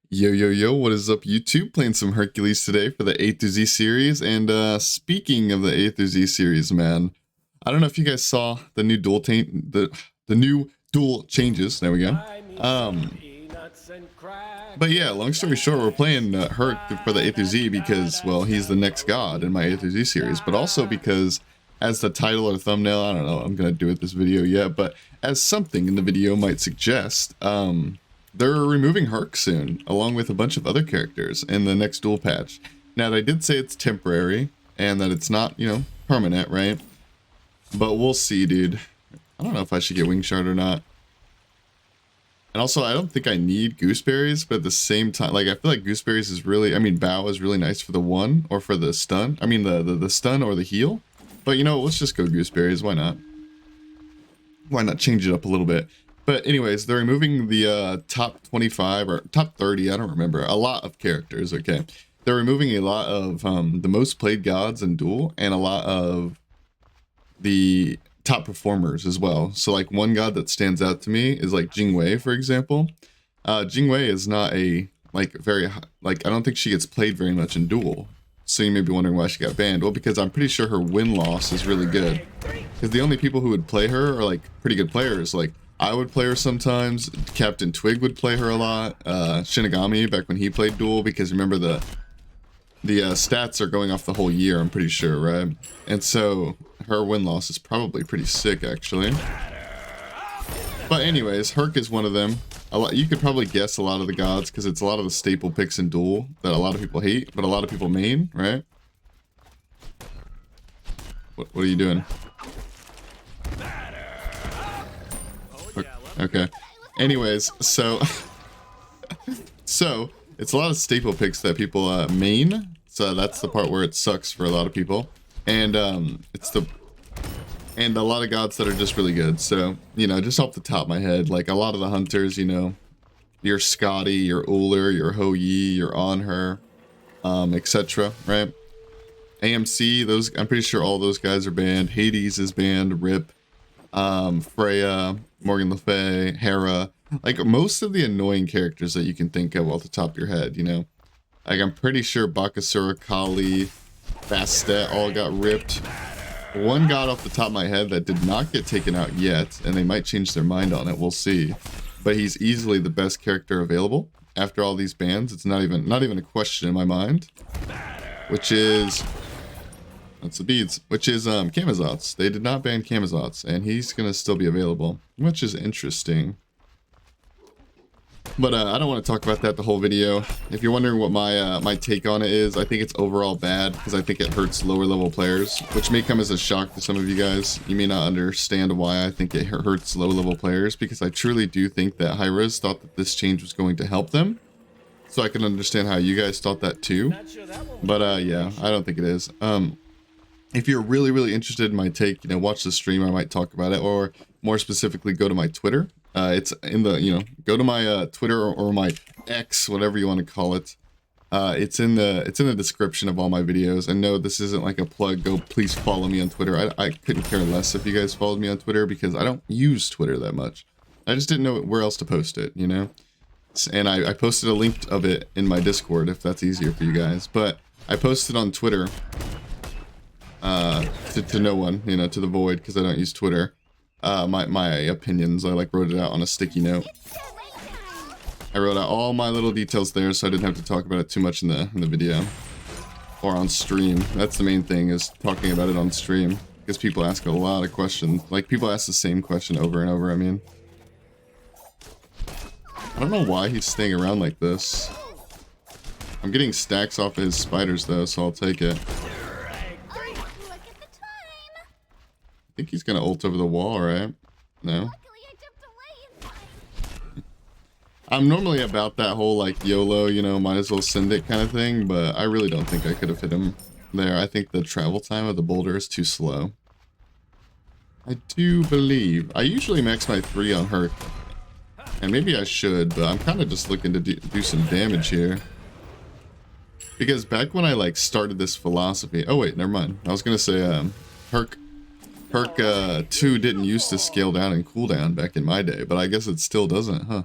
Yo, yo, yo, what is up, YouTube? Playing some Hercules today for the A through Z series. And speaking of the A through Z series, man, I don't know if you guys saw the new the new duel changes. There we go. But yeah, long story short, we're playing Herc for the A through Z because, well, he's the next god in my A through Z series, but also because, as the title or thumbnail, I don't know, I'm gonna do it this video yet, but as something in the video might suggest, they're removing Herc soon, along with a bunch of other characters in the next duel patch. Now, they did say it's temporary and that it's not, permanent, right? But we'll see, dude. I don't know if I should get Wing Shard or not. And also, I don't think I need Gooseberries, but at the same time, like, I feel like Gooseberries is really, Bow is really nice for the one, or for the stun. I mean, the stun or the heal. But, let's just go Gooseberries, why not? Why not change it up a little bit? But anyways, they're removing the top 25 or top 30, I don't remember, a lot of characters, okay? They're removing a lot of the most played gods in Duel and a lot of the top performers as well. So like one god that stands out to me is like Jingwei, for example. Jingwei is not a I don't think she gets played very much in Duel. So you may be wondering why she got banned. Well, because I'm pretty sure her win-loss is really good. Because the only people who would play her are like pretty good players. Like I would play her sometimes. Captain Twig would play her a lot. Shinigami back when he played Duel, because remember the stats are going off the whole year, I'm pretty sure, right? And so her win-loss is probably pretty sick, actually. But anyways, Herc is one of them. You could probably guess a lot of the gods because it's a lot of the staple picks in Duel that a lot of people hate, but a lot of people main, right? What are you doing? Okay. Anyways, so it's a lot of staple picks that people main. So that's the part where it sucks for a lot of people, and and a lot of gods that are just really good. So just off the top of my head, like a lot of the hunters, your Scotty, your Uller, your Ho Yi, your On Her, etc. Right? AMC, those I'm pretty sure all those guys are banned. Hades is banned. Rip. Freya, Morgan Le Fay, Hera, like most of the annoying characters that you can think of off the top of your head, like I'm pretty sure Bakasura, Kali, Bastet all got ripped. One god off the top of my head that did not get taken out yet, and they might change their mind on it, we'll see, but he's easily the best character available after all these bans. It's not even a question in my mind, which is that's the beads, which is Camazotz. They did not ban Camazotz, and he's gonna still be available, which is interesting. But I don't want to talk about that the whole video. If you're wondering what my take on it is, I think it's overall bad because I think it hurts lower level players, which may come as a shock to some of you guys. You may not understand why I think it hurts low level players, because I truly do think that Hi-Rez thought that this change was going to help them. So I can understand how you guys thought that too. But yeah, I don't think it is. If you're really, really interested in my take, watch the stream. I might talk about it, or more specifically, go to my Twitter. It's in the, go to my Twitter or my X, whatever you want to call it. It's in the description of all my videos. And no, this isn't like a plug. Go, please follow me on Twitter. I couldn't care less if you guys followed me on Twitter, because I don't use Twitter that much. I just didn't know where else to post it, And I posted a link of it in my Discord if that's easier for you guys. But I posted on Twitter. To no one, to the void, because I don't use Twitter. My opinions, I wrote it out on a sticky note. I wrote out all my little details there, so I didn't have to talk about it too much in the video or on stream. That's the main thing, is talking about it on stream, because people ask a lot of questions. Like, people ask the same question over and over. I don't know why he's staying around like this. I'm getting stacks off of his spiders though, so I'll take it. I think he's gonna ult over the wall, right? No? I'm normally about that whole, YOLO, might as well send it kind of thing, but I really don't think I could have hit him there. I think the travel time of the boulder is too slow. I do believe. I usually max my 3 on Herc. And maybe I should, but I'm kind of just looking to do some damage here. Because back when I, started this philosophy... Oh, wait, never mind. I was gonna say, Herc 2 didn't used to scale down and cooldown back in my day, but I guess it still doesn't, huh?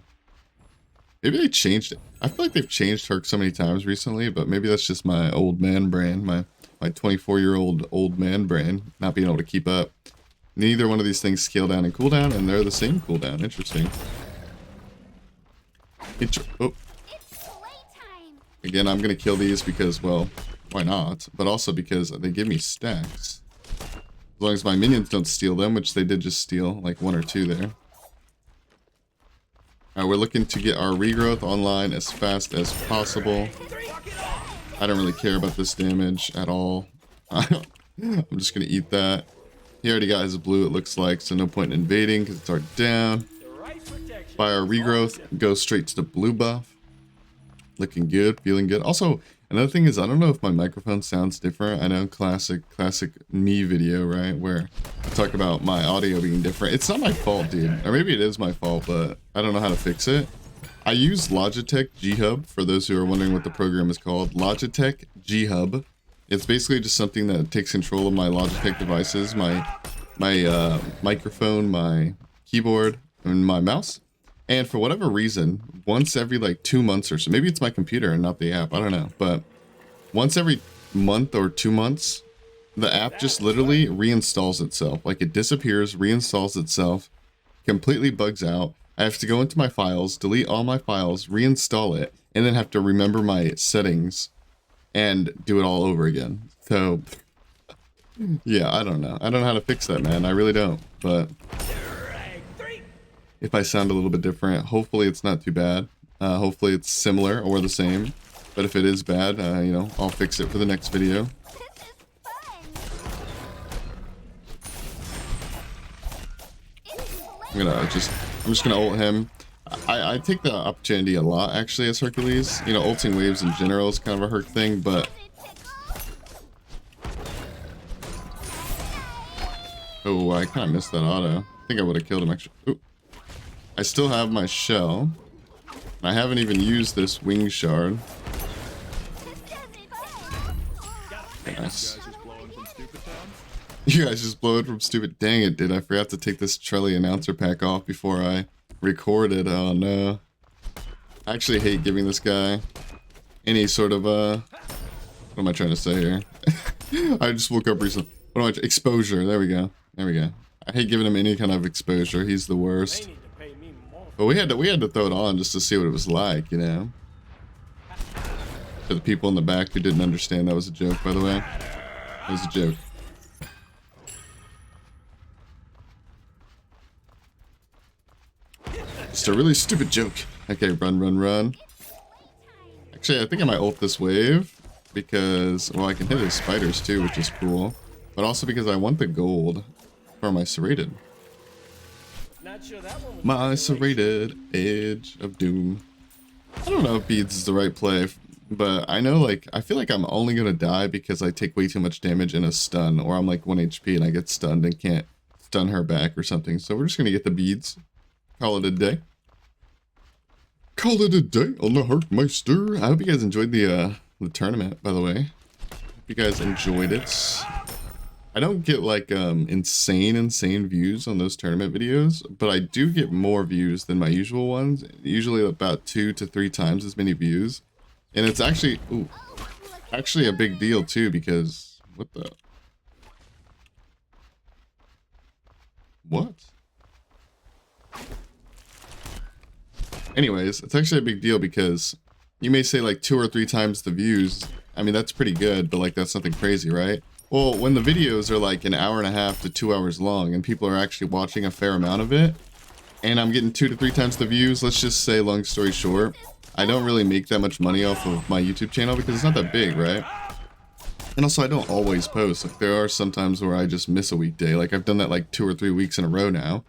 Maybe they changed it. I feel like they've changed Herc so many times recently, but maybe that's just my old man brain, my 24-year-old old man brain, not being able to keep up. Neither one of these things scale down and cooldown, and they're the same cooldown. Interesting. Oh. Again, I'm going to kill these because, well, why not? But also because they give me stacks. As long as my minions don't steal them, which they did just steal, like 1 or 2 there. Alright, we're looking to get our regrowth online as fast as possible. I don't really care about this damage at all. I'm just going to eat that. He already got his blue, it looks like, so no point in invading because it's already down. Buy our regrowth, go straight to the blue buff. Looking good, feeling good. Also, another thing is, I don't know if my microphone sounds different. I know classic me video, right? Where I talk about my audio being different. It's not my fault, dude. Or maybe it is my fault, but I don't know how to fix it. I use Logitech G Hub, for those who are wondering what the program is called. Logitech G Hub. It's basically just something that takes control of my Logitech devices, my microphone, my keyboard, and my mouse. And for whatever reason, once every like 2 months or so, maybe it's my computer and not the app, I don't know. But once every month or 2 months, the app just literally reinstalls itself. Like it disappears, reinstalls itself, completely bugs out. I have to go into my files, delete all my files, reinstall it, and then have to remember my settings and do it all over again. So, yeah, I don't know. I don't know how to fix that, man. I really don't. But if I sound a little bit different, hopefully it's not too bad. Hopefully it's similar or the same. But if it is bad, you know, I'll fix it for the next video. I'm just gonna ult him. I take the opportunity a lot, actually, as Hercules. You know, ulting waves in general is kind of a Herc thing, but... Oh, I kind of missed that auto. I think I would have killed him, actually. Ooh. I still have my shell. I haven't even used this wing shard. Nice. You guys just blow it from stupid. Dang it, dude. I forgot to take this Trelly announcer pack off before I recorded. Oh no. I actually hate giving this guy any sort of what am I trying to say here? I just woke up recently. What am I exposure, there we go. There we go. I hate giving him any kind of exposure. He's the worst. But we had to throw it on just to see what it was like, you know. For the people in the back who didn't understand, that was a joke, by the way. That was a joke. Just a really stupid joke. Okay, run, run, run. Actually, I think I might ult this wave because, well, I can hit his spiders too, which is cool. But also because I want the gold for my serrated. My serrated Edge of Doom. I don't know if beads is the right play, but I know, like, I feel like I'm only gonna die because I take way too much damage in a stun, or I'm like 1 HP and I get stunned and can't stun her back or something. So we're just gonna get the beads. Call it a day. Call it a day on the Hercmeister. I hope you guys enjoyed the tournament, by the way. Hope you guys enjoyed it. I don't get like insane views on those tournament videos, but I do get more views than my usual ones. Usually about 2 to 3 times as many views. And it's actually actually a big deal too, because what? Anyways, it's actually a big deal because you may say like 2 or 3 times the views. I mean, that's pretty good, but like that's nothing crazy, right? Well, when the videos are like 1.5 hours to 2 hours long and people are actually watching a fair amount of it, and I'm getting 2 to 3 times the views, let's just say, long story short, I don't really make that much money off of my YouTube channel because it's not that big, right? And also, I don't always post. Like, there are some times where I just miss a weekday. Like, I've done that like 2 or 3 weeks in a row now.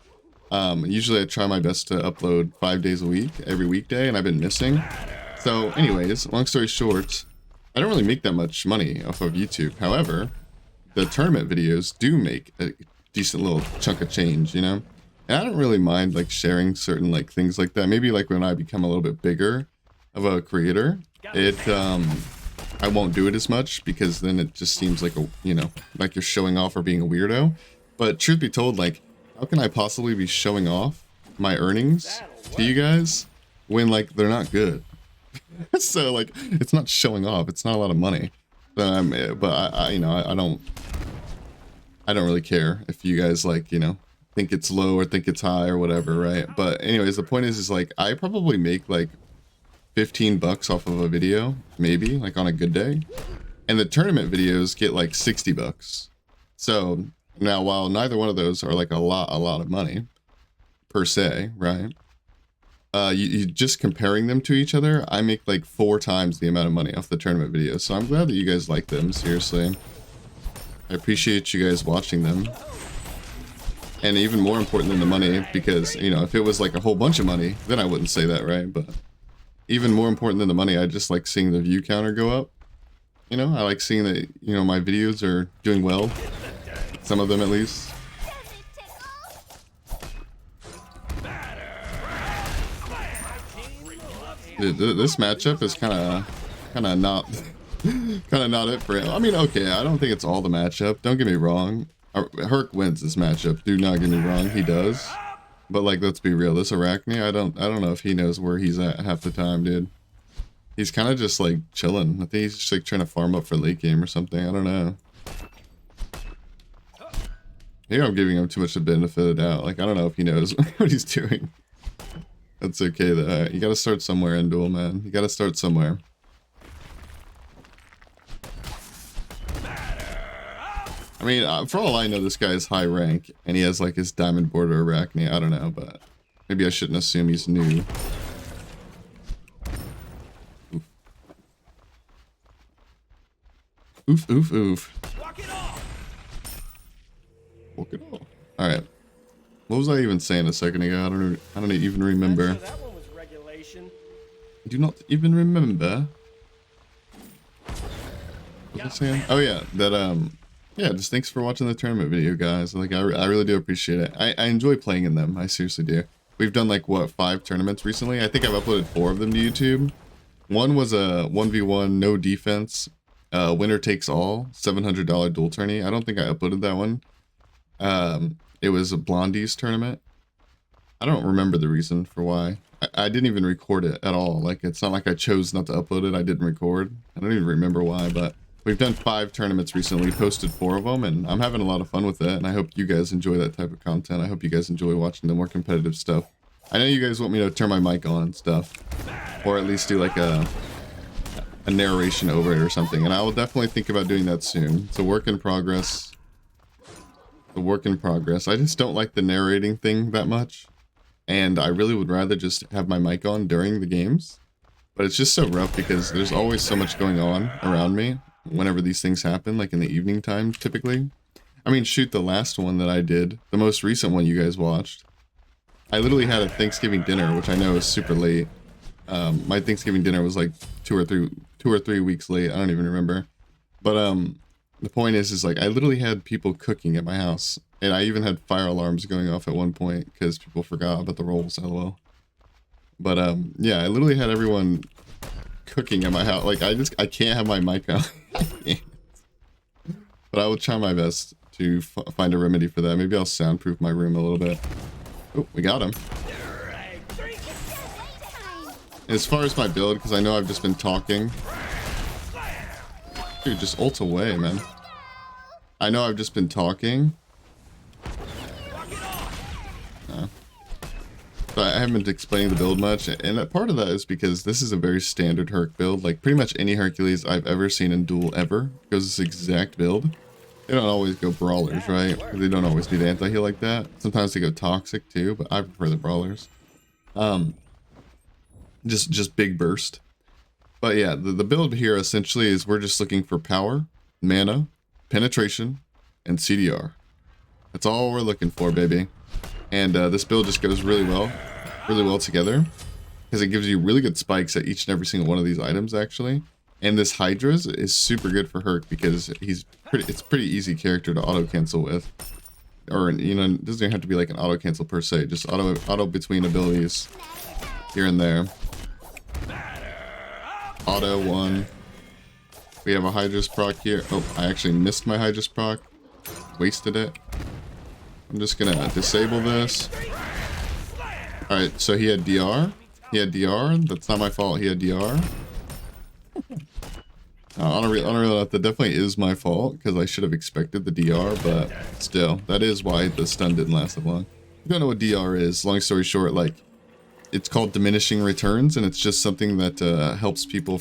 Usually I try my best to upload 5 days a week, every weekday, and I've been missing. So anyways, long story short, I don't really make that much money off of YouTube. However, the tournament videos do make a decent little chunk of change, you know? And I don't really mind like sharing certain like things like that. Maybe like when I become a little bit bigger of a creator, I won't do it as much because then it just seems like like you're showing off or being a weirdo. But truth be told, like, how can I possibly be showing off my earnings to you guys when like they're not good. So like it's not showing off. It's not a lot of money. But I you know, I don't really care if you guys like, you know, think it's low or think it's high or whatever, right? But anyways, the point is like I probably make like 15 bucks off of a video, maybe, like on a good day. And the tournament videos get like 60 bucks. So now while neither one of those are like a lot of money per se, right? You just comparing them to each other, I make like 4 times the amount of money off the tournament videos. So I'm glad that you guys like them, seriously. I appreciate you guys watching them. And even more important than the money, because, you know, if it was like a whole bunch of money, then I wouldn't say that, right? But even more important than the money, I just like seeing the view counter go up. You know, I like seeing that, you know, my videos are doing well. Some of them at least. Dude, this matchup is kind of not it for him. I mean, okay, I don't think it's all the matchup. Don't get me wrong. Herc wins this matchup. Do not get me wrong, he does. But like, let's be real. This Arachne, I don't know if he knows where he's at half the time, dude. He's kind of just like chilling. I think he's just like trying to farm up for late game or something. I don't know. Maybe I'm giving him too much of the benefit of the doubt. Like, I don't know if he knows what he's doing. That's okay though. You gotta start somewhere in Duel, man. You gotta start somewhere. I mean, for all I know, this guy is high rank, and he has like his diamond border Arachne. I don't know, but maybe I shouldn't assume he's new. Oof, oof, oof. Walk it off. Walk it off. All right. What was I even saying a second ago? I don't even remember. That one was regulation. I do not even remember. What was I saying? Oh yeah, that yeah, just thanks for watching the tournament video, guys. Like, I really do appreciate it. I enjoy playing in them. I seriously do. We've done like, what, 5 tournaments recently? I think I've uploaded 4 of them to YouTube. One was a 1v1, no defense, winner takes all, $700 duel tourney. I don't think I uploaded that one. It was a Blondie's tournament. I don't remember the reason for why. I didn't even record it at all. Like, it's not like I chose not to upload it. I didn't record. I don't even remember why, but we've done 5 tournaments recently, posted 4 of them, and I'm having a lot of fun with it, and I hope you guys enjoy that type of content. I hope you guys enjoy watching the more competitive stuff. I know you guys want me to turn my mic on and stuff, or at least do like a narration over it or something, and I will definitely think about doing that soon. It's a work in progress. A work in progress. I just don't like the narrating thing that much, and I really would rather just have my mic on during the games, but it's just so rough because there's always so much going on around me whenever these things happen, like in the evening time typically. I mean, shoot, the last one that I did, the most recent one you guys watched, I literally had a Thanksgiving dinner, which I know is super late. My Thanksgiving dinner was like 2 or 3 weeks late. I don't even remember. But the point is like I literally had people cooking at my house, and I even had fire alarms going off at one point because people forgot about the rolls. LOL. But yeah, I literally had everyone cooking at my house. Like, I can't have my mic on. I can't. But I will try my best to find a remedy for that. Maybe I'll soundproof my room a little bit. Oh, we got him. As far as my build, because I know I've just been talking. Dude, just ult away, man. I know I've just been talking. So I haven't been explaining the build much, and part of that is because this is a very standard Herc build. Like, pretty much any Hercules I've ever seen in Duel ever goes this exact build. They don't always go brawlers, right? They don't always do the anti-heal like that. Sometimes they go toxic too, but I prefer the brawlers. Just big burst. But yeah, the build here essentially is we're just looking for power, mana, penetration, and CDR. That's all we're looking for, baby. And this build just goes really well together, because it gives you really good spikes at each and every single one of these items, actually. And this Hydra's is super good for Herc because it's a pretty easy character to auto cancel with, or you know, it doesn't have to be like an auto cancel per se, just auto between abilities here and there. Auto 1. We have a Hydra's proc here. Oh, I actually missed my Hydra's proc, wasted it. I'm just gonna disable this. Alright, so he had DR. He had DR. That's not my fault. He had DR. On a real note, that definitely is my fault because I should have expected the DR, but still, that is why the stun didn't last that long. If you don't know what DR is, long story short, like, it's called diminishing returns, and it's just something that helps people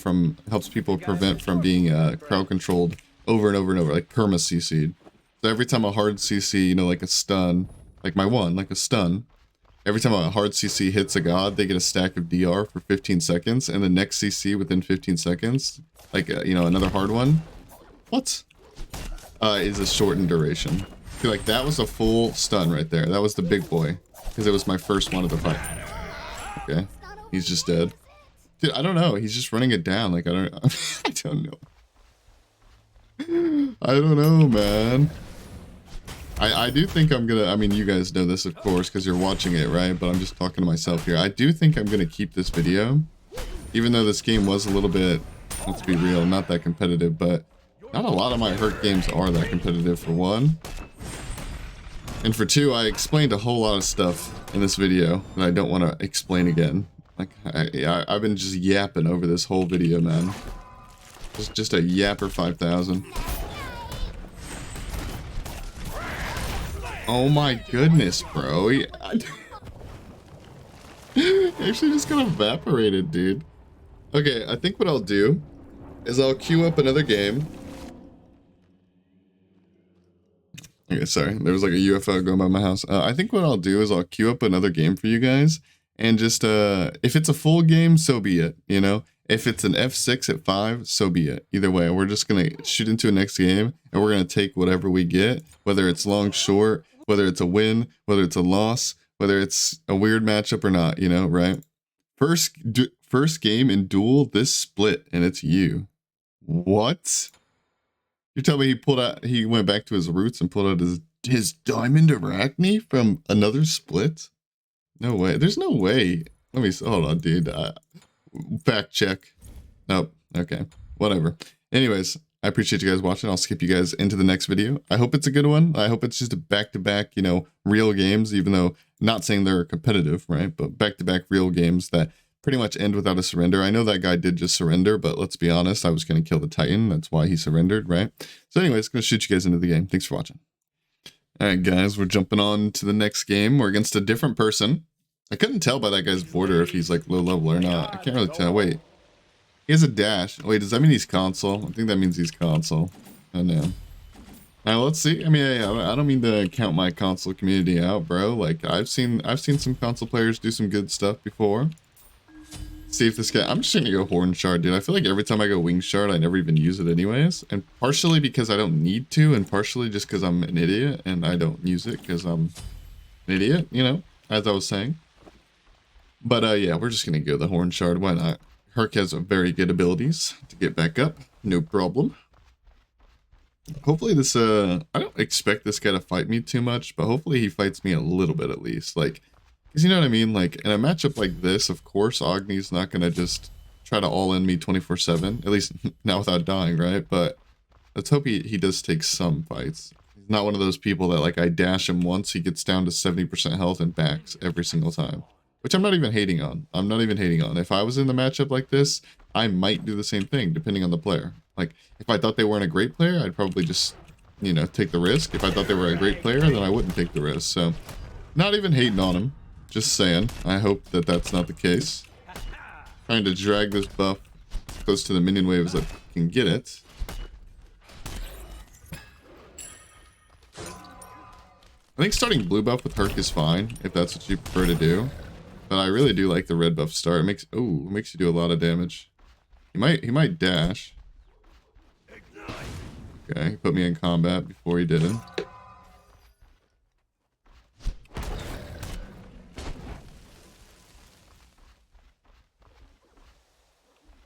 prevent from being crowd controlled over and over and over, like perma CC'd. So every time a hard CC, you know, like a stun, like my one, like a stun, every time a hard CC hits a god, they get a stack of DR for 15 seconds, and the next CC within 15 seconds, like, you know, another hard one, is a shortened duration. I feel like that was a full stun right there. That was the big boy, because it was my first one of the fight. Okay, he's just dead. Dude, I don't know. He's just running it down. Like, I don't know. I don't know, man. I do think I'm gonna, I mean, you guys know this, of course, because you're watching it, right? But I'm just talking to myself here. I do think I'm gonna keep this video, even though this game was a little bit, let's be real, not that competitive, but not a lot of my Herc games are that competitive, for one. And for two, I explained a whole lot of stuff in this video that I don't want to explain again. Like, I've been just yapping over this whole video, man. Just a yapper 5000. Oh my goodness, bro. He actually just got evaporated, dude. Okay, I think what I'll do is I'll queue up another game. Okay, sorry. There was like a UFO going by my house. I think what I'll do is I'll queue up another game for you guys. And just, if it's a full game, so be it, you know? If it's an F6 at 5, so be it. Either way, we're just going to shoot into a next game, and we're going to take whatever we get, whether it's long, short, whether it's a win, whether it's a loss, whether it's a weird matchup or not, you know, right? First game in Duel, this split, and it's you. What? You tell me he went back to his roots and pulled out his Diamond Arachne from another split? No way. There's no way. Let me, hold on, dude. Fact check. Nope. Okay. Whatever. Anyways, I appreciate you guys watching. I'll skip you guys into the next video. I hope it's a good one. I hope it's just a back-to-back, you know, real games, even though not saying they're competitive, right? But back-to-back real games that pretty much end without a surrender. I know that guy did just surrender, but let's be honest, I was going to kill the Titan. That's why he surrendered, right? So anyways, going to shoot you guys into the game. Thanks for watching. All right, guys, we're jumping on to the next game. We're against a different person. I couldn't tell by that guy's border if he's like low level or not. I can't really tell. Wait, he has a dash. Wait, does that mean he's console? I think that means he's console. I know. Now let's see. I mean, I don't mean to count my console community out, bro. Like I've seen some console players do some good stuff before. See if this guy. I'm just gonna go Horn Shard, dude. I feel like every time I go Wing Shard, I never even use it anyways. And partially because I don't need to, and partially just because I'm an idiot and I don't use it because I'm an idiot, you know, as I was saying. But yeah, we're just gonna go the Horn Shard. Why not? Herc has very good abilities to get back up. No problem. Hopefully this, I don't expect this guy to fight me too much, but hopefully he fights me a little bit at least. Like, because you know what I mean? Like, in a matchup like this, of course, Agni's not gonna just try to all-in me 24/7. At least not without dying, right? But let's hope he does take some fights. He's not one of those people that, like, I dash him once, he gets down to 70% health and backs every single time. Which I'm not even hating on. I'm not even hating on. If I was in the matchup like this, I might do the same thing, depending on the player. Like, if I thought they weren't a great player, I'd probably just, you know, take the risk. If I thought they were a great player, then I wouldn't take the risk. So, not even hating on him. Just saying. I hope that that's not the case. Trying to drag this buff close to the minion wave as I can get it. I think starting blue buff with Herc is fine, if that's what you prefer to do. But I really do like the red buff start. It makes you do a lot of damage. He might dash. Okay, he put me in combat before he didn't. I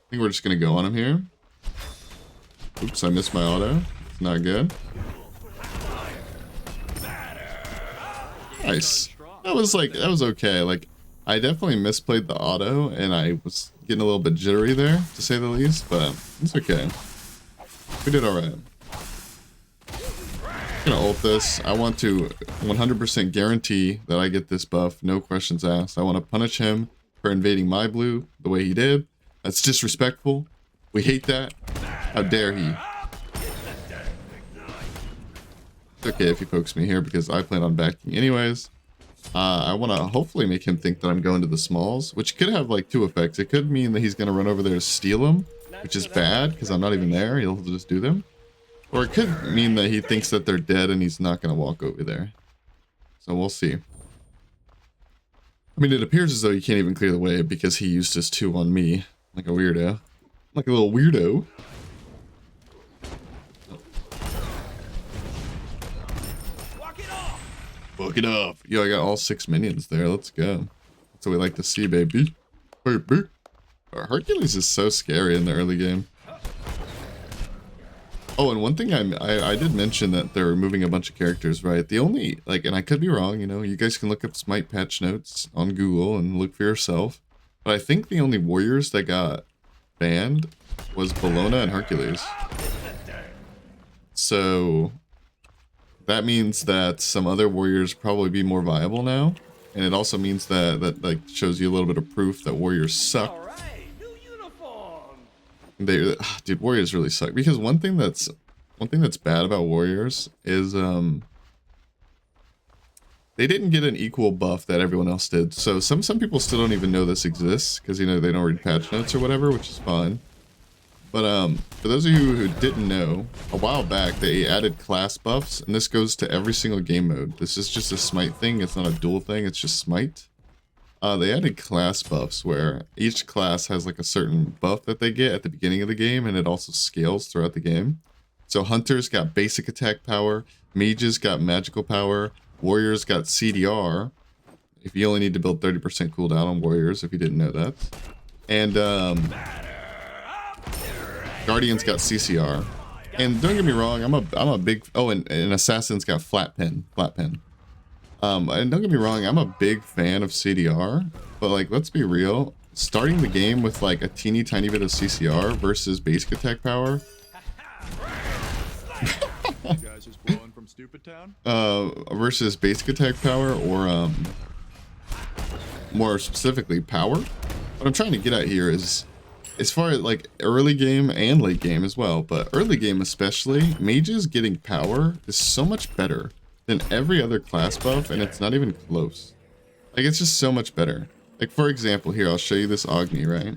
think we're just gonna go on him here. Oops, I missed my auto. It's not good. Nice. That was okay. Like, I definitely misplayed the auto, and I was getting a little bit jittery there, to say the least, but it's okay. We did alright. I'm gonna ult this. I want to 100% guarantee that I get this buff, no questions asked. I want to punish him for invading my blue the way he did. That's disrespectful. We hate that. How dare he? It's okay if he pokes me here because I plan on backing anyways. I want to hopefully make him think that I'm going to the smalls, which could have like two effects. It could mean that he's going to run over there to steal them, which is bad because I'm not even there. He'll just do them. Or it could mean that he thinks that they're dead and he's not going to walk over there. So we'll see. I mean, it appears as though you can't even clear the way because he used his 2 on me. Like a weirdo. Like a little weirdo. Walk it off. Yo, I got all 6 minions there. Let's go. That's what we like to see, baby. Baby. Hercules is so scary in the early game. Oh, and one thing I did mention that they're removing a bunch of characters, right? The only, like, and I could be wrong, you know, you guys can look up Smite patch notes on Google and look for yourself. But I think the only warriors that got banned was Bellona and Hercules. So that means that some other warriors probably be more viable now. And it also means that like shows you a little bit of proof that warriors suck. Dude, warriors really suck because one thing that's bad about warriors is they didn't get an equal buff that everyone else did. So some people still don't even know this exists because, you know, they don't read patch notes or whatever, which is fine. But for those of you who didn't know, a while back they added class buffs, and this goes to every single game mode. This is just a Smite thing. It's not a duel thing. It's just Smite. They added class buffs where each class has like a certain buff that they get at the beginning of the game, and it also scales throughout the game. So hunters got basic attack power, mages got magical power, warriors got CDR. If you only need to build 30% cooldown on warriors, if you didn't know that. And guardians got CCR. And don't get me wrong, I'm a big, oh, and assassins got flat pen. And don't get me wrong, I'm a big fan of CDR, but like, let's be real, starting the game with like a teeny tiny bit of CCR versus basic attack power. You guys just blowing from stupid town? Versus basic attack power, or more specifically power. What I'm trying to get at here is, as far as like early game and late game as well, but early game especially, mages getting power is so much better than every other class buff, and it's not even close. Like, it's just so much better. Like, for example, here, I'll show you this Agni, right?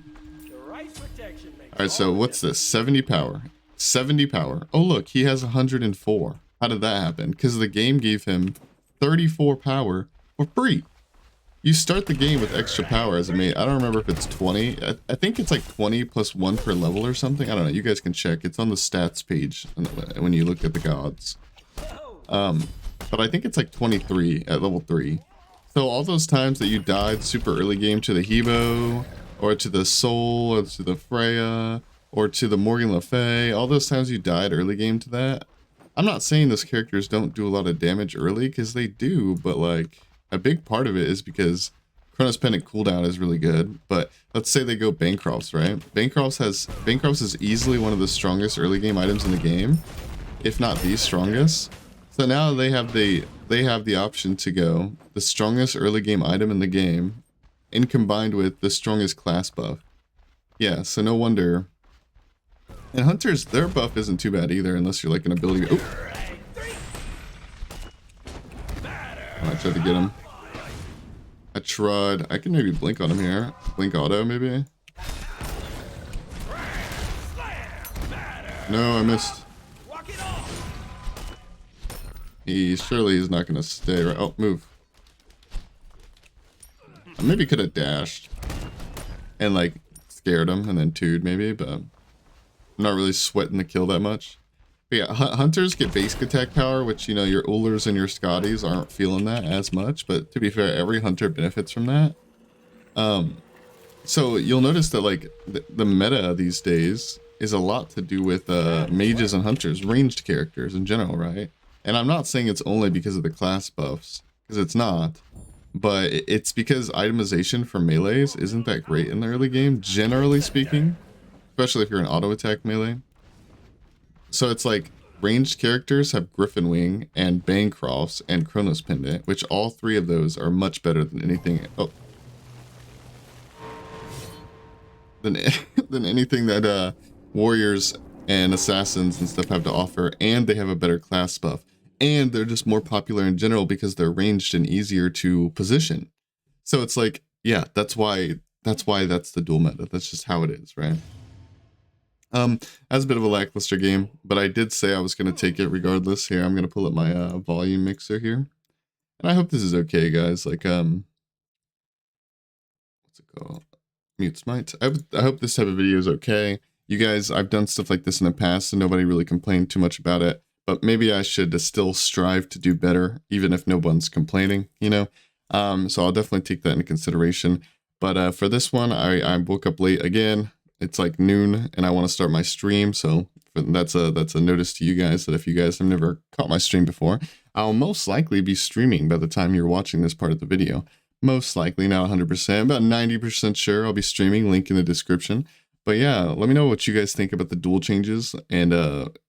Alright, so what's this? 70 power. 70 power. Oh, look, he has 104. How did that happen? Because the game gave him 34 power for free. You start the game with extra power as a mate. I don't remember if it's 20. I think it's like 20 plus 1 per level or something. I don't know. You guys can check. It's on the stats page when you look at the gods. But I think it's like 23 at level 3. So all those times that you died super early game to the Hebo, or to the Soul, or to the Freya, or to the Morgan Le Fay, all those times you died early game to that. I'm not saying those characters don't do a lot of damage early, because they do, but like, a big part of it is because Chronos Pendant cooldown is really good. But let's say they go Bancrofts, right? Bancrofts is easily one of the strongest early game items in the game, if not the strongest. So now they have the option to go the strongest early game item in the game, and combined with the strongest class buff. Yeah, so no wonder. And hunters, their buff isn't too bad either, unless you're like an ability. Oh, I tried to get him. I tried. I can maybe blink on him here. Blink auto, maybe. No, I missed. Surely he's not gonna stay, right? Oh, move. I maybe could have dashed and like scared him and then 2'd maybe, but I'm not really sweating the kill that much. But yeah, hunters get basic attack power, which, you know, your Ulers and your Scotties aren't feeling that as much, but to be fair, every hunter benefits from that. So you'll notice that like the meta these days is a lot to do with mages and hunters, ranged characters in general, right? And I'm not saying it's only because of the class buffs, because it's not, but it's because itemization for melees isn't that great in the early game, generally speaking, especially if you're an auto attack melee. So it's like ranged characters have Griffin Wing and Bancrofts and Chronos Pendant, which all 3 of those are much better than anything. Oh. than than anything that warriors and assassins and stuff have to offer, and they have a better class buff, and they're just more popular in general because they're ranged and easier to position. So it's like, yeah, that's why that's the duel meta. That's just how it is, right? That's a bit of a lackluster game, but I did say I was going to take it regardless. Here, I'm going to pull up my volume mixer here. And I hope this is okay, guys. Like, what's it called? Mute Smite. I hope this type of video is okay. You guys, I've done stuff like this in the past and nobody really complained too much about it. But maybe I should still strive to do better, even if no one's complaining, you know? So I'll definitely take that into consideration. But for this one, I woke up late again. It's like noon and I want to start my stream. So that's a notice to you guys that if you guys have never caught my stream before, I'll most likely be streaming by the time you're watching this part of the video. Most likely, not 100%, about 90% sure I'll be streaming, link in the description. But yeah, let me know what you guys think about the duel changes, and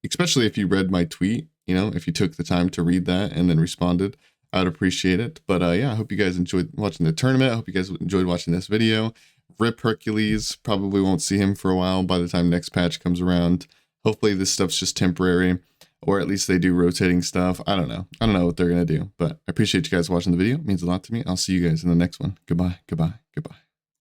especially if you read my tweet, you know, if you took the time to read that and then responded, I'd appreciate it. But yeah, I hope you guys enjoyed watching the tournament. I hope you guys enjoyed watching this video. Rip Hercules, probably won't see him for a while by the time next patch comes around. Hopefully this stuff's just temporary, or at least they do rotating stuff. I don't know. I don't know what they're going to do, but I appreciate you guys watching the video. It means a lot to me. I'll see you guys in the next one. Goodbye, goodbye, goodbye.